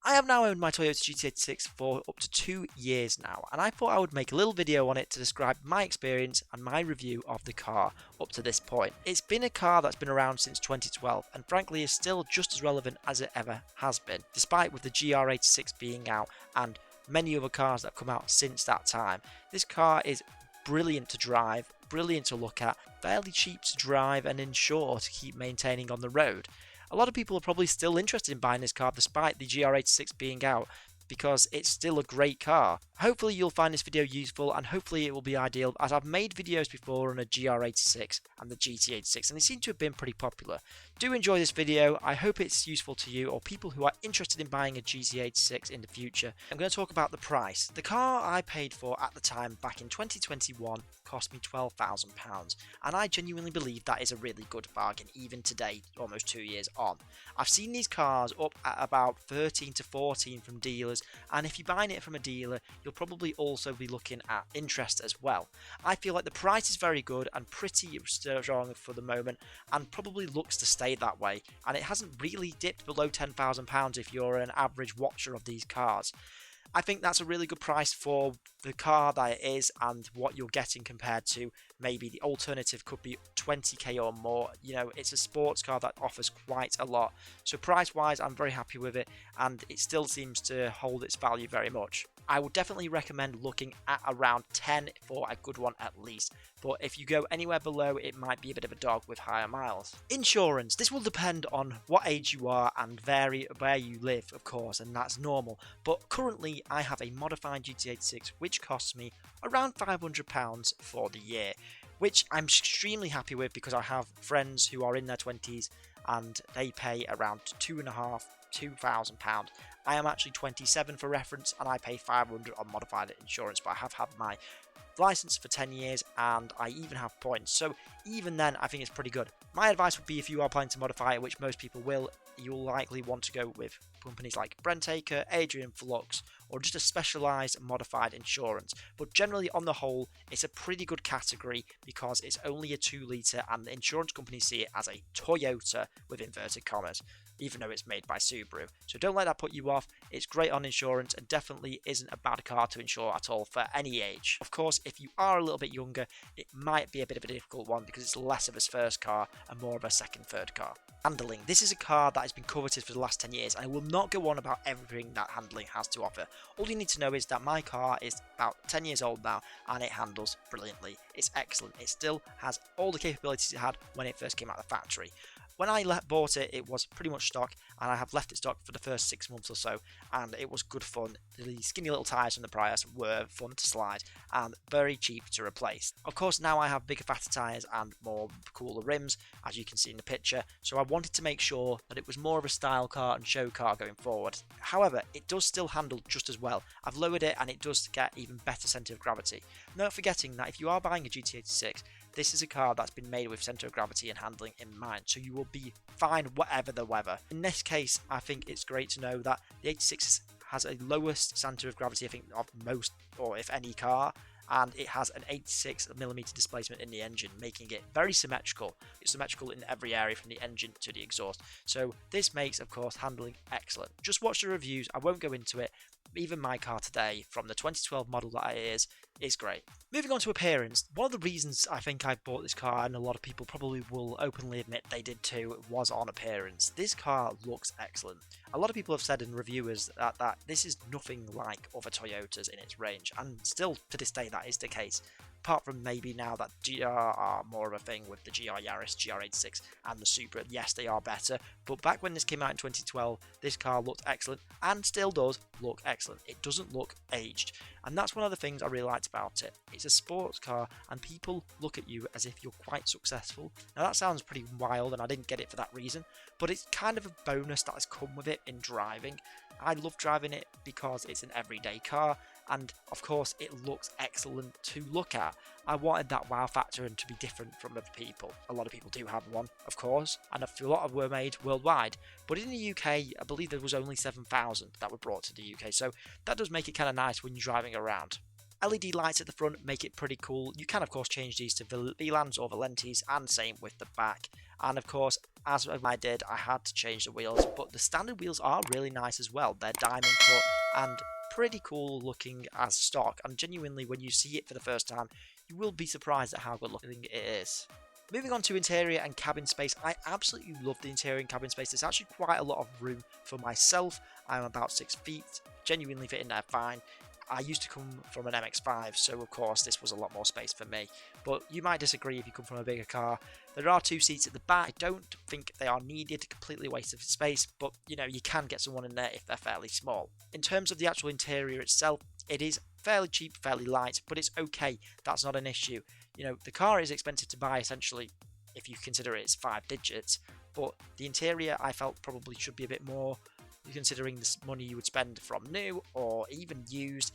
I have now owned my Toyota GT86 for up to 2 years now, and I thought I would make a little video on it to describe my experience and my review of the car up to this point. It's been a car that's been around since 2012 and frankly is still just as relevant as it ever has been, despite with the GR86 being out and many other cars that have come out since that time. This car is brilliant to drive, brilliant to look at, fairly cheap to drive and ensure to keep maintaining on the road. A lot of people are probably still interested in buying this car despite the GR86 being out because it's still a great car. Hopefully you'll find this video useful and hopefully it will be ideal, as I've made videos before on a GR86 and the GT86 and they seem to have been pretty popular. Do enjoy this video. I hope it's useful to you or people who are interested in buying a GT86 in the future. I'm going to talk about the price. The car I paid for at the time back in 2021 cost me £12,000 and I genuinely believe that is a really good bargain even today, almost 2 years on. I've seen these cars up at about 13 to 14 from dealers, and if you're buying it from a dealer you'll probably also be looking at interest as well. I feel like the price is very good and pretty strong for the moment and probably looks to stay that way, and it hasn't really dipped below £10,000 if you're an average watcher of these cars. I think that's a really good price for the car that it is and what you're getting compared to maybe the alternative could be 20k or more. You know, it's a sports car that offers quite a lot. So price wise, I'm very happy with it and it still seems to hold its value very much. I would definitely recommend looking at around 10 for a good one at least, but if you go anywhere below it might be a bit of a dog with higher miles. Insurance. This will depend on what age you are and vary where you live of course, and that's normal, but currently I have a modified GT86 which costs me around £500 for the year, which I'm extremely happy with because I have friends who are in their 20s and they pay around £2,500. I am actually 27 for reference and I pay £500 on modified insurance, but I have had my license for 10 years and I even have points, so even then I think it's pretty good. My advice would be if you are planning to modify it, which most people will, you'll likely want to go with companies like Brentaker, Adrian Flux, or just a specialised modified insurance. But generally on the whole, it's a pretty good category because it's only a 2 litre and the insurance companies see it as a Toyota with inverted commas, even though it's made by Subaru. So don't let that put you off. It's great on insurance and definitely isn't a bad car to insure at all for any age. Of course, if you are a little bit younger, it might be a bit of a difficult one because it's less of a first car and more of a second, third car. Handling. This is a car that has been coveted for the last 10 years and I will not go on about everything that handling has to offer. All you need to know is that my car is about 10 years old now and it handles brilliantly. It's excellent. It still has all the capabilities it had when it first came out of the factory. When I bought it, it was pretty much stock and I have left it stock for the first 6 months or so and it was good fun. The skinny little tyres from the Prius were fun to slide and very cheap to replace. Of course now I have bigger fatter tyres and more cooler rims, as you can see in the picture, so I wanted to make sure that it was more of a style car and show car going forward. However, it does still handle just as well. I've lowered it and it does get even better centre of gravity. Not forgetting that if you are buying a GT86, this is a car that's been made with centre of gravity and handling in mind, so you will be fine whatever the weather. In this case, I think it's great to know that the 86 has a lowest centre of gravity, I think, of most, or if any car, and it has an 86mm displacement in the engine, making it very symmetrical. It's symmetrical in every area from the engine to the exhaust, so this makes, of course, handling excellent. Just watch the reviews, I won't go into it. Even my car today, from the 2012 model that it is great. Moving on to appearance, one of the reasons I think I bought this car, and a lot of people probably will openly admit they did too, was on appearance. This car looks excellent. A lot of people have said in reviewers that this is nothing like other Toyotas in its range, and still to this day that is the case. Apart from maybe now that GR are more of a thing with the GR Yaris, GR86 and the Supra, yes they are better, but back when this came out in 2012, this car looked excellent and still does look excellent. It doesn't look aged, and that's one of the things I really liked about it. It's a sports car and people look at you as if you're quite successful. Now that sounds pretty wild and I didn't get it for that reason, but it's kind of a bonus that has come with it in driving. I love driving it because it's an everyday car and of course it looks excellent to look at. I wanted that wow factor and to be different from other people. A lot of people do have one, of course, and a lot of were made worldwide, but in the UK I believe there was only 7,000 that were brought to the UK, so that does make it kind of nice when you're driving around. LED lights at the front make it pretty cool. You can of course change these to VLANs or Valentis, and same with the back. And of course, as I did, I had to change the wheels, but the standard wheels are really nice as well. They're diamond cut and pretty cool looking as stock, and genuinely when you see it for the first time, you will be surprised at how good looking it is. Moving on to interior and cabin space, I absolutely love the interior and cabin space. There's actually quite a lot of room for myself. I'm about 6 feet, genuinely fit in there fine. I used to come from an MX-5, so of course this was a lot more space for me. But you might disagree if you come from a bigger car. There are 2 seats at the back. I don't think they are needed, completely a waste of space, but you know, you can get someone in there if they're fairly small. In terms of the actual interior itself, it is fairly cheap, fairly light, but it's okay. That's not an issue. You know, the car is expensive to buy essentially if you consider it's 5 digits, but the interior I felt probably should be a bit more, considering the money you would spend from new or even used.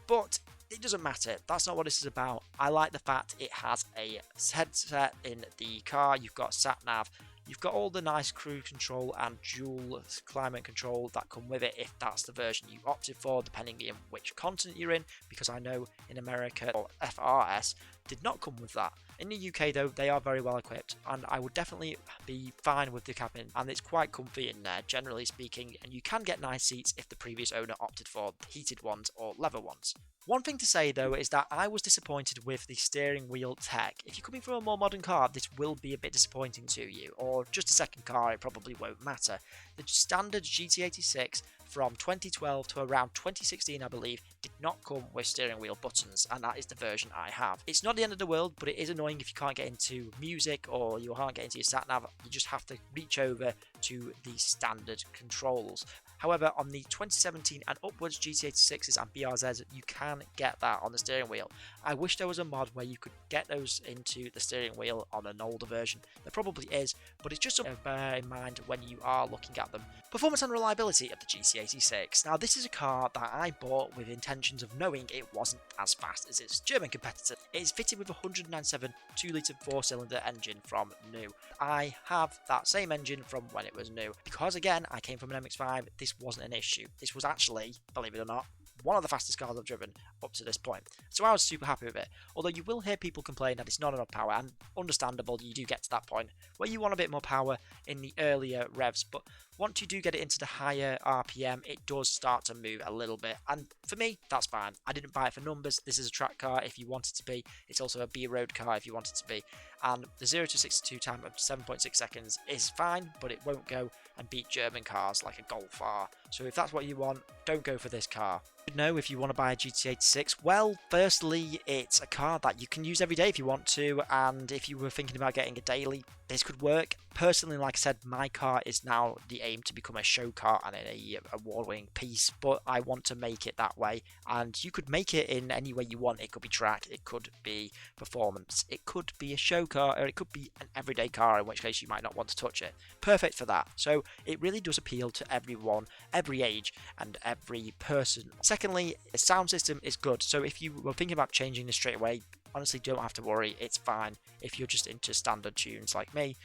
But it doesn't matter, that's not what this is about. I like the fact it has a headset in the car, you've got sat nav, you've got all the nice cruise control and dual climate control that come with it if that's the version you opted for, depending on which continent you're in, because I know in America or FRS did not come with that. In the UK though, they are very well equipped, and I would definitely be fine with the cabin, and it's quite comfy in there generally speaking, and you can get nice seats if the previous owner opted for heated ones or leather ones. One thing to say though is that I was disappointed with the steering wheel tech. If you're coming from a more modern car, this will be a bit disappointing to you, or just a second car, it probably won't matter. The standard GT86 from 2012 to around 2016 I believe did not come with steering wheel buttons, and that is the version I have. It's not the end of the world, but it is annoying if you can't get into music or you can't get into your sat nav. You just have to reach over to the standard controls. However, on the 2017 and upwards GT86s and BRZs, you can get that on the steering wheel. I wish there was a mod where you could get those into the steering wheel on an older version. There probably is, but it's just something to bear in mind when you are looking at them. Performance and reliability of the GT86. Now, this is a car that I bought with intentions of knowing it wasn't as fast as its German competitor. It is fitted with a 197 2-litre 4-cylinder engine from new. I have that same engine from when it was new. Because again, I came from an MX-5, this wasn't an issue. This was actually, believe it or not, one of the fastest cars I've driven up to this point. So I was super happy with it. Although you will hear people complain that it's not enough power, and understandable, you do get to that point where you want a bit more power in the earlier revs, but once you do get it into the higher RPM, it does start to move a little bit, and for me, that's fine. I didn't buy it for numbers. This is a track car if you want it to be. It's also a B-road car if you want it to be, and the 0 to 62 time of 7.6 seconds is fine, but it won't go and beat German cars like a Golf R. So if that's what you want, don't go for this car. Know if you want to buy a GT86, well, firstly, it's a car that you can use every day if you want to, and if you were thinking about getting a daily, this could work. Personally, like I said, my car is now the aim to become a show car and a award-winning piece, but I want to make it that way, and you could make it in any way you want. It could be track, it could be performance, it could be a show car, or it could be an everyday car, in which case you might not want to touch it. Perfect for that. So it really does appeal to everyone, every age, and every person. Secondly, the sound system is good, so if you were thinking about changing this straight away, honestly, don't have to worry, it's fine. If you're just into standard tunes like me,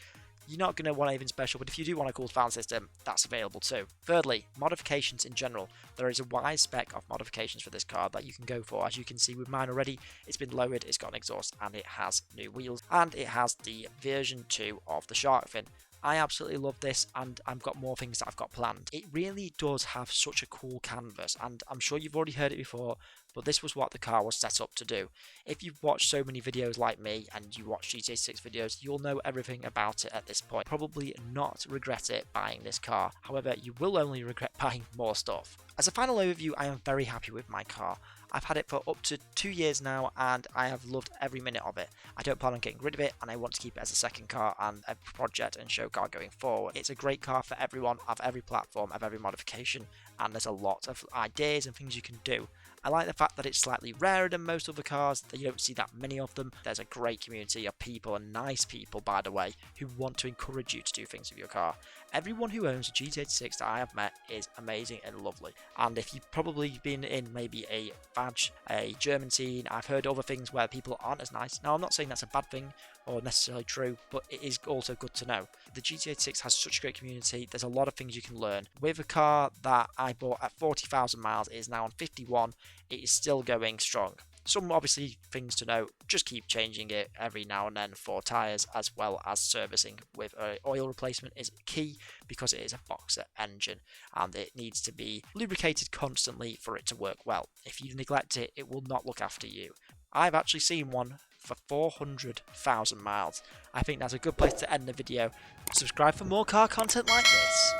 you're not going to want anything special, but if you do want a cool sound system, that's available too. Thirdly, modifications in general. There is a wide spec of modifications for this car that you can go for. As you can see with mine already, it's been lowered, it's got an exhaust, and it has new wheels, and it has the version 2 of the shark fin. I absolutely love this, and I've got more things that I've got planned. It really does have such a cool canvas, and I'm sure you've already heard it before, but this was what the car was set up to do. If you've watched so many videos like me, and you watch GT86 videos, you'll know everything about it at this point. Probably not regret it buying this car. However, you will only regret buying more stuff. As a final overview, I am very happy with my car. I've had it for up to 2 years now, and I have loved every minute of it. I don't plan on getting rid of it, and I want to keep it as a second car and a project and show car going forward. It's a great car for everyone, of every platform, of every modification, and there's a lot of ideas and things you can do. I like the fact that it's slightly rarer than most other cars, that you don't see that many of them. There's a great community of people, and nice people by the way, who want to encourage you to do things with your car. Everyone who owns a GT86 that I have met is amazing and lovely, and if you've probably been in maybe a badge, a German scene, I've heard other things where people aren't as nice. Now I'm not saying that's a bad thing or necessarily true, but it is also good to know. The GT86 has such a great community, there's a lot of things you can learn. With a car that I bought at 40,000 miles, it is now on 51, it is still going strong. Some obviously things to note, just keep changing it every now and then for tyres, as well as servicing with oil replacement is key because it is a boxer engine and it needs to be lubricated constantly for it to work well. If you neglect it, it will not look after you. I've actually seen one for 400,000 miles. I think that's a good place to end the video. Subscribe for more car content like this.